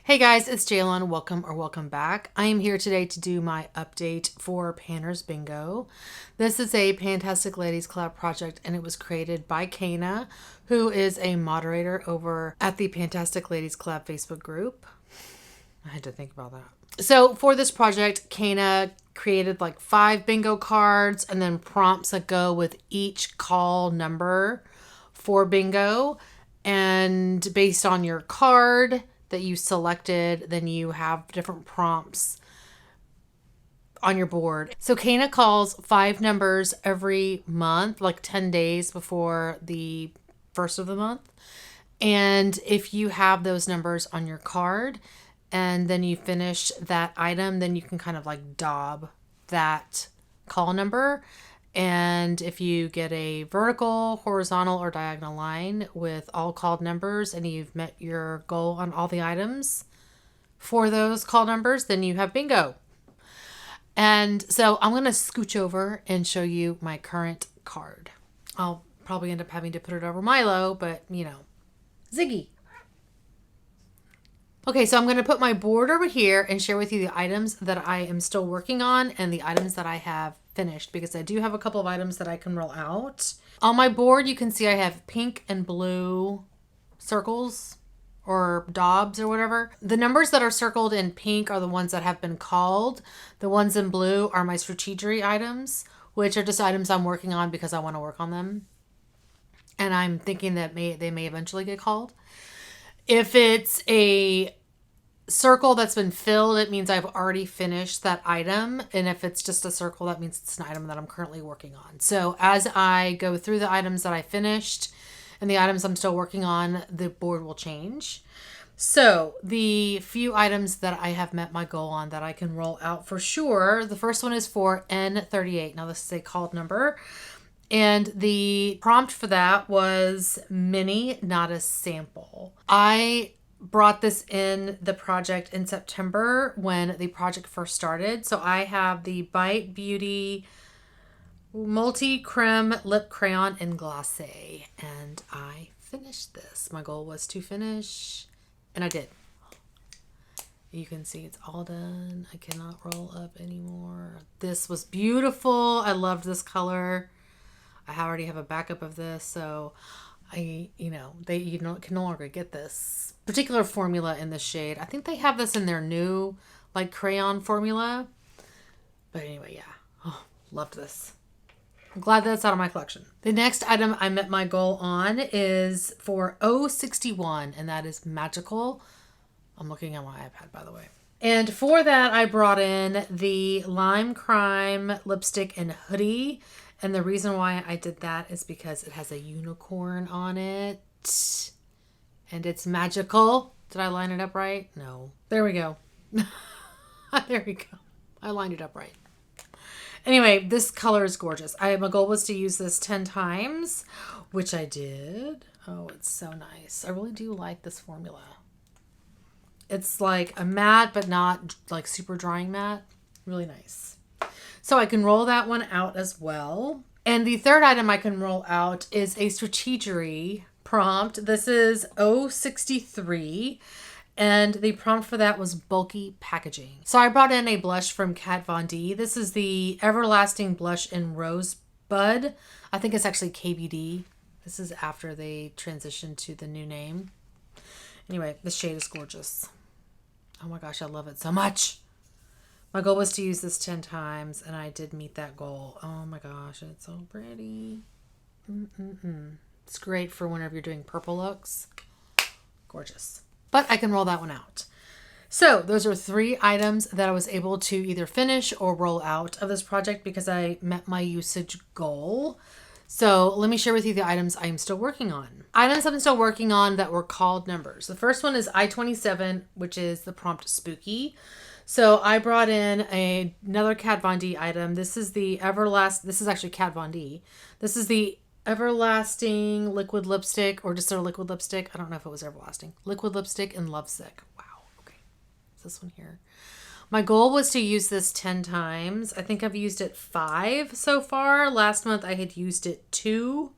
Hey guys, it's Jalen. Welcome back. I am here today to do my update for Panner's Bingo. This is a Pantastic Ladies Collab project and it was created by Caena, who is a moderator over at the Pantastic Ladies Collab Facebook group. I had to think about that. So for this project, Caena created like 5 bingo cards and then prompts that go with each call number for bingo. And based on your card that you selected, then you have different prompts on your board. So Caena calls 5 numbers every month, like 10 days before the first of the month. And if you have those numbers on your card and then you finish that item, then you can kind of like daub that call number. And if you get a vertical, horizontal, or diagonal line with all called numbers and you've met your goal on all the items for those call numbers, then you have bingo. And so I'm going to scooch over and show you my current card. I'll probably end up having to put it over Milo, but you know, Ziggy. Okay, so I'm going to put my board over here and share with you the items that I am still working on and the items that I have finished, because I do have a couple of items that I can roll out. On my board, you can see I have pink and blue circles or daubs or whatever. The numbers that are circled in pink are the ones that have been called. The ones in blue are my strategory items, which are just items I'm working on because I want to work on them. And I'm thinking that they may eventually get called. If it's a circle that's been filled, it means I've already finished that item. And if it's just a circle, that means it's an item that I'm currently working on. So as I go through the items that I finished and the items I'm still working on, the board will change. So the few items that I have met my goal on that I can roll out for sure. The first one is for N38. Now this is a called number. And the prompt for that was mini, not a sample. I brought this in the project in September when the project first started. So I have the Bite Beauty Multi Creme Lip Crayon in Glacé. And I finished this. My goal was to finish, and I did. You can see it's all done. I cannot roll up anymore. This was beautiful. I loved this color. I already have a backup of this, so you can no longer get this particular formula in this shade. I think they have this in their new like crayon formula. But anyway, yeah. Oh, loved this. I'm glad that's out of my collection. The next item I met my goal on is for 061, and that is Magical. I'm looking at my iPad, by the way. And for that, I brought in the Lime Crime lipstick and hoodie. And the reason why I did that is because it has a unicorn on it. And it's magical. Did I line it up right? No. There we go. There we go. I lined it up right. Anyway, this color is gorgeous. My goal was to use this 10 times, which I did. Oh, it's so nice. I really do like this formula. It's like a matte, but not like super drying matte. Really nice. So I can roll that one out as well. And the third item I can roll out is a strategory prompt. This is 063. And the prompt for that was bulky packaging. So I brought in a blush from Kat Von D. This is the Everlasting Blush in Rosebud. I think it's actually KBD. This is after they transitioned to the new name. Anyway, the shade is gorgeous. Oh my gosh, I love it so much. My goal was to use this 10 times, and I did meet that goal. Oh my gosh, it's so pretty. It's great for whenever you're doing purple looks. Gorgeous. But I can roll that one out. So those are 3 items that I was able to either finish or roll out of this project because I met my usage goal. So let me share with you the items I am still working on. Items I'm still working on that were called numbers. The first one is I-27, which is the prompt Spooky. So I brought in another Kat Von D item. This is this is actually Kat Von D. This is the Everlasting Liquid Lipstick, or just a liquid lipstick. I don't know if it was Everlasting. Liquid Lipstick in Lovesick. Wow. Okay. It's this one here. My goal was to use this 10 times. I think I've used it 5 so far. Last month I had used it 2.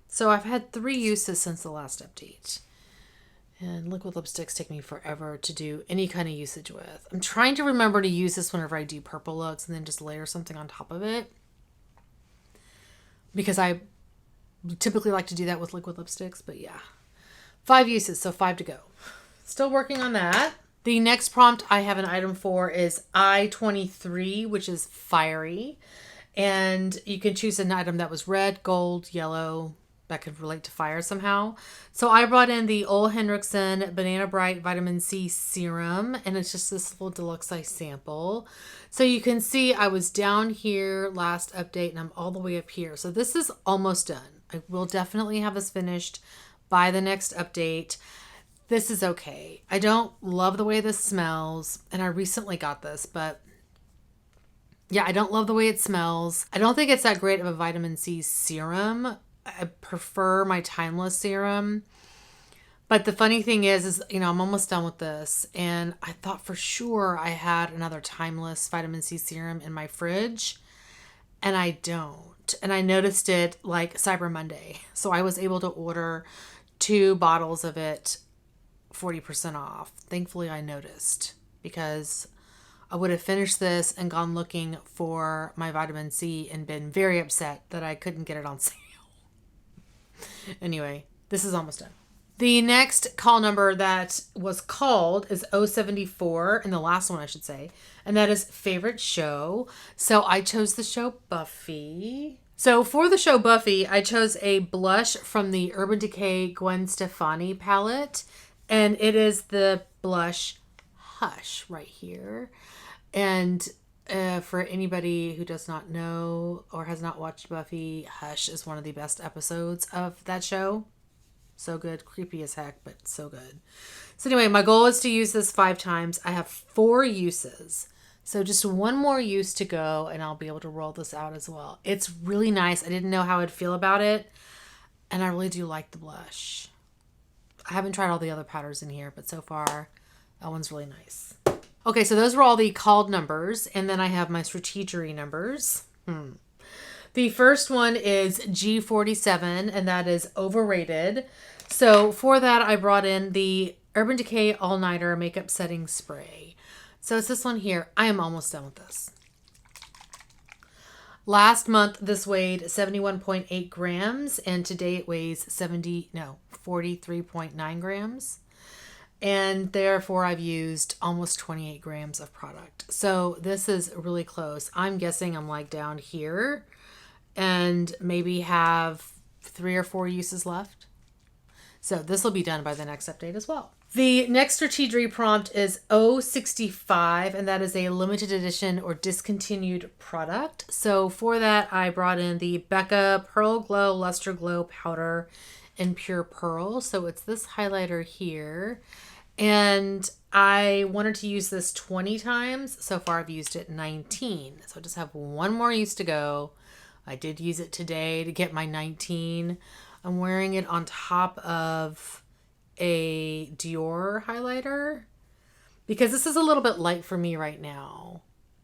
So I've had 3 uses since the last update. And liquid lipsticks take me forever to do any kind of usage with. I'm trying to remember to use this whenever I do purple looks and then just layer something on top of it, because I typically like to do that with liquid lipsticks. But yeah, 5 uses, so 5 to go. Still working on that. The next prompt I have an item for is I-23, which is fiery. And you can choose an item that was red, gold, yellow, that could relate to fire somehow. So I brought in the Ole Henriksen Banana Bright Vitamin C Serum, and it's just this little deluxe size sample. So you can see I was down here last update and I'm all the way up here. So this is almost done. I will definitely have this finished by the next update. This is okay. I don't love the way this smells, and I recently got this, but yeah, I don't love the way it smells. I don't think it's that great of a vitamin C serum. I prefer my Timeless serum. But the funny thing is, you know, I'm almost done with this, and I thought for sure I had another Timeless vitamin C serum in my fridge, and I don't. And I noticed it like Cyber Monday. So I was able to order 2 bottles of it 40% off. Thankfully, I noticed, because I would have finished this and gone looking for my vitamin C and been very upset that I couldn't get it on sale. Anyway, this is almost done. The next call number that was called is 074, and the last one I should say, and that is favorite show. So I chose the show Buffy. So for the show Buffy, I chose a blush from the Urban Decay Gwen Stefani palette, and it is the blush Hush right here. And for anybody who does not know or has not watched Buffy, Hush is one of the best episodes of that show. So good. Creepy as heck, but so good. So anyway, my goal is to use this 5 times. I have 4 uses. So just one more use to go, and I'll be able to roll this out as well. It's really nice. I didn't know how I'd feel about it, and I really do like the blush. I haven't tried all the other powders in here, but so far, that one's really nice. Okay, so those were all the called numbers, and then I have my strategery numbers. The first one is G47, and that is overrated. So for that, I brought in the Urban Decay All Nighter Makeup Setting Spray. So it's this one here. I am almost done with this. Last month, this weighed 71.8 grams, and today it weighs 43.9 grams. And therefore, I've used almost 28 grams of product. So this is really close. I'm guessing I'm like down here and maybe have 3 or 4 uses left. So this will be done by the next update as well. The next strategery prompt is 065, and that is a limited edition or discontinued product. So for that, I brought in the Becca Pearl Glow Luster Glow Powder in Pure Pearl. So it's this highlighter here. And I wanted to use this 20 times. So far, I've used it 19. So I just have one more use to go. I did use it today to get my 19. I'm wearing it on top of a Dior highlighter because this is a little bit light for me right now.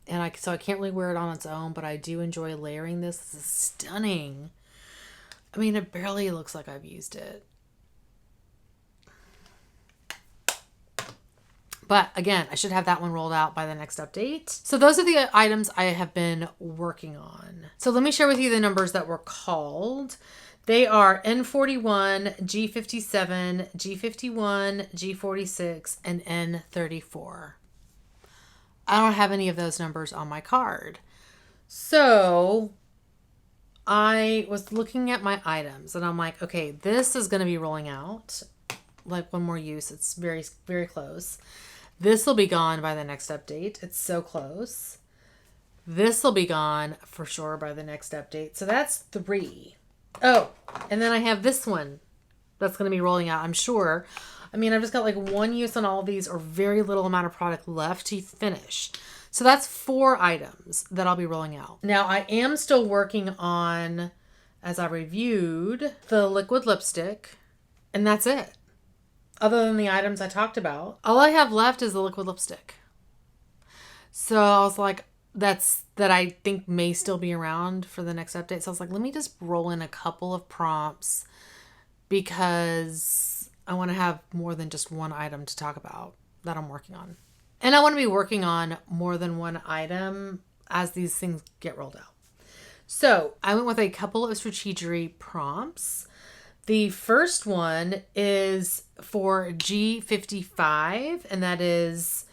And so I can't really wear it on its own, but I do enjoy layering this. This is stunning. I mean, it barely looks like I've used it. But again, I should have that one rolled out by the next update. So those are the items I have been working on. So let me share with you the numbers that were called. They are N41, G57, G51, G46, and N34. I don't have any of those numbers on my card. So I was looking at my items and I'm like, okay, this is going to be rolling out. Like one more use. It's very, very close. This will be gone by the next update. It's so close. This will be gone for sure by the next update. So that's 3. Oh, and then I have this one that's going to be rolling out, I'm sure. I mean, I've just got like 1 use on all of these or very little amount of product left to finish. So that's 4 items that I'll be rolling out. Now, I am still working on, as I reviewed, the liquid lipstick, and that's it. Other than the items I talked about, all I have left is the liquid lipstick. So I was like, that I think may still be around for the next update. So I was like, let me just roll in a couple of prompts because I want to have more than just one item to talk about that I'm working on. And I want to be working on more than one item as these things get rolled out. So I went with a couple of strategery prompts. The first one is for G55, and that is,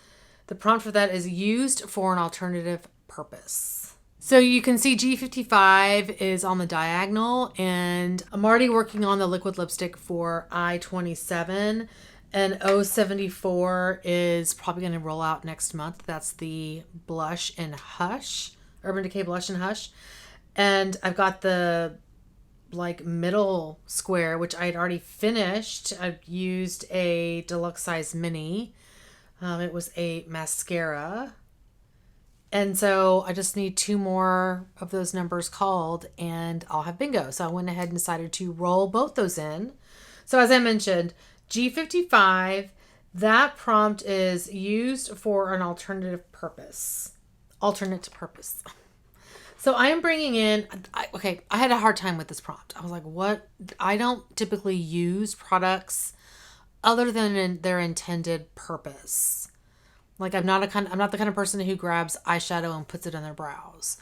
the prompt for that is used for an alternative purpose. So you can see G55 is on the diagonal, and I'm already working on the liquid lipstick for I-27, and O74 is probably going to roll out next month. That's the Blush and Hush, Urban Decay Blush and Hush. And I've got the like middle square, which I had already finished. I've used a deluxe size mini. It was a mascara. And so I just need 2 more of those numbers called and I'll have bingo. So I went ahead and decided to roll both those in. So as I mentioned, G55, that prompt is used for an alternative purpose. Alternate purpose. So I am bringing in, I had a hard time with this prompt. I was like, what? I don't typically use products other than in their intended purpose. Like I'm not the kind of person who grabs eyeshadow and puts it on their brows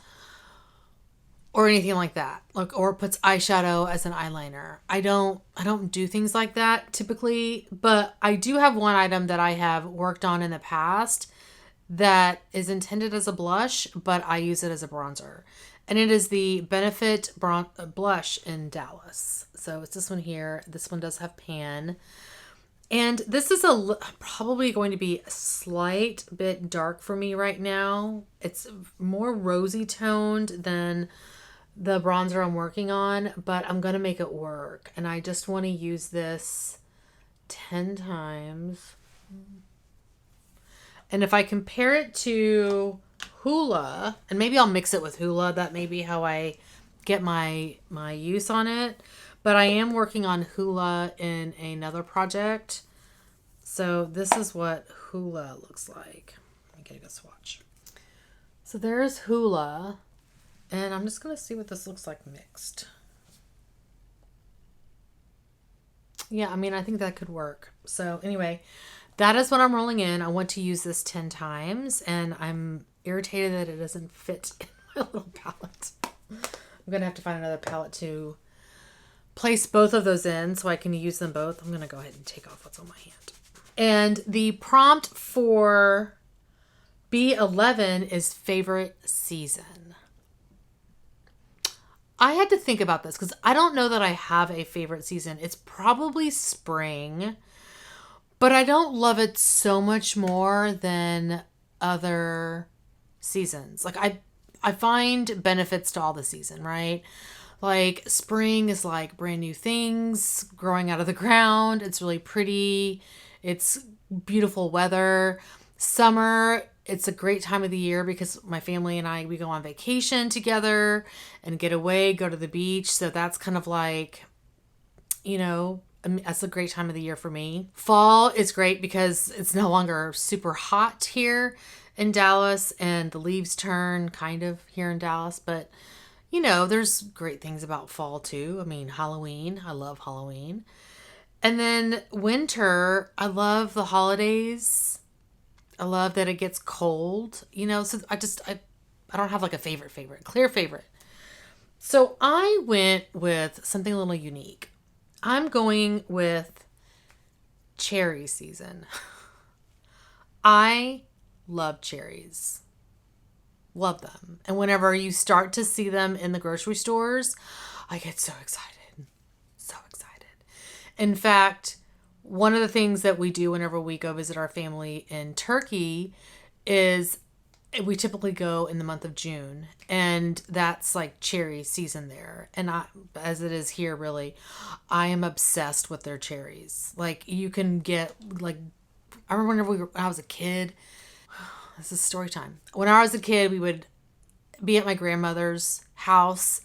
or anything like that. Like, or puts eyeshadow as an eyeliner. I don't do things like that typically, but I do have one item that I have worked on in the past that is intended as a blush, but I use it as a bronzer. And it is the Benefit blush in Dallas. So it's this one here. This one does have pan. And this is probably going to be a slight bit dark for me right now. It's more rosy toned than the bronzer I'm working on, but I'm going to make it work. And I just want to use this 10 times. And if I compare it to Hoola, and maybe I'll mix it with Hoola, that may be how I get my use on it. But I am working on Hoola in another project. So this is what Hoola looks like. Let me get a good swatch. So there's Hoola. And I'm just going to see what this looks like mixed. Yeah, I mean, I think that could work. So anyway, that is what I'm rolling in. I want to use this 10 times, and I'm irritated that it doesn't fit in my little palette. I'm going to have to find another palette to place both of those in so I can use them both. I'm going to go ahead and take off what's on my hand. And the prompt for B11 is favorite season. I had to think about this because I don't know that I have a favorite season. It's probably spring, but I don't love it so much more than other seasons. Like I find benefits to all the season, right? Like spring is like brand new things growing out of the ground. It's really pretty. It's beautiful weather. Summer, it's a great time of the year because my family and I, we go on vacation together and get away, go to the beach. So that's kind of like, you know, that's a great time of the year for me. Fall is great because it's no longer super hot here in Dallas and the leaves turn kind of here in Dallas. But, you know, there's great things about fall too. I mean, Halloween. I love Halloween. And then winter, I love the holidays. I love that it gets cold, you know, so I don't have like a clear favorite. So I went with something a little unique. I'm going with cherry season. I love cherries. Love them. And whenever you start to see them in the grocery stores, I get so excited. So excited. In fact, one of the things that we do whenever we go visit our family in Turkey is we typically go in the month of June, and that's like cherry season there. And as it is here, really, I am obsessed with their cherries. Like you can get like, I remember when I was a kid, this is story time. When I was a kid, we would be at my grandmother's house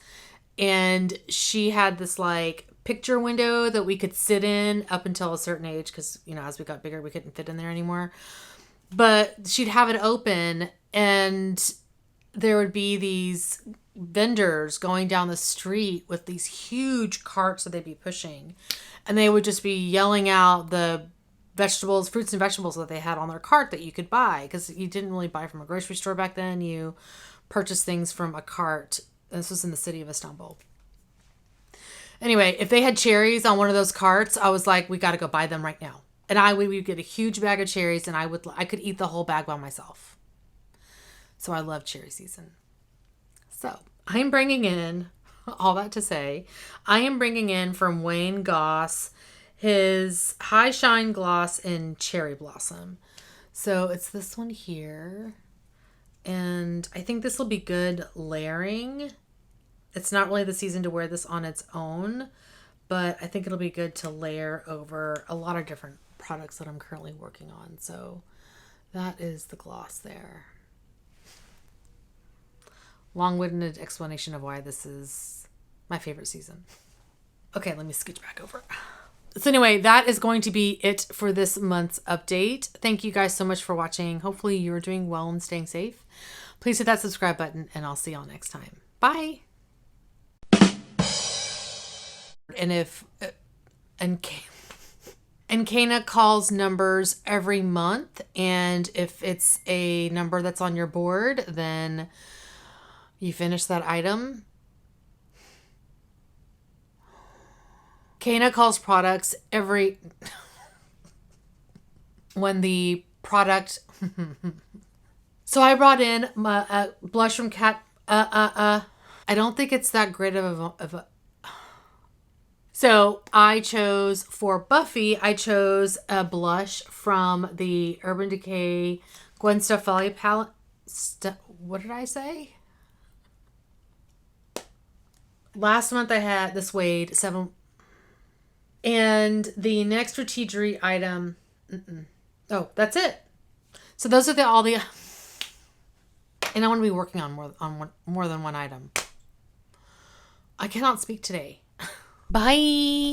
and she had this like picture window that we could sit in up until a certain age because, you know, as we got bigger, we couldn't fit in there anymore. But she'd have it open and there would be these vendors going down the street with these huge carts that they'd be pushing. And they would just be yelling out the vegetables, fruits and vegetables that they had on their cart that you could buy. Because you didn't really buy from a grocery store back then. You purchased things from a cart. This was in the city of Istanbul. Anyway, if they had cherries on one of those carts, I was like, we got to go buy them right now. And we would get a huge bag of cherries, and I could eat the whole bag by myself. So I love cherry season. So I'm bringing in, all that to say, I am bringing in from Wayne Goss his High Shine Gloss in Cherry Blossom. So it's this one here. And I think this will be good layering. It's not really the season to wear this on its own, but I think it'll be good to layer over a lot of different products that I'm currently working on. So that is the gloss there. Long-winded explanation of why this is my favorite season. Okay, let me scooch back over. So anyway, that is going to be it for this month's update. Thank you guys so much for watching. Hopefully you're doing well and staying safe. Please hit that subscribe button, and I'll see y'all next time. Bye. And Caena calls numbers every month, and if it's a number that's on your board, then you finish that item. Caena calls products every when the product. So I brought in my blush from Cat. I don't think it's that great of a. So I chose for Buffy, I chose a blush from the Urban Decay Gwen Stefani palette. What did I say? Last month I had this weighed 7. And the next strategory item. Oh, that's it. So those are all the. And I want to be working on more than one item. I cannot speak today. Bye.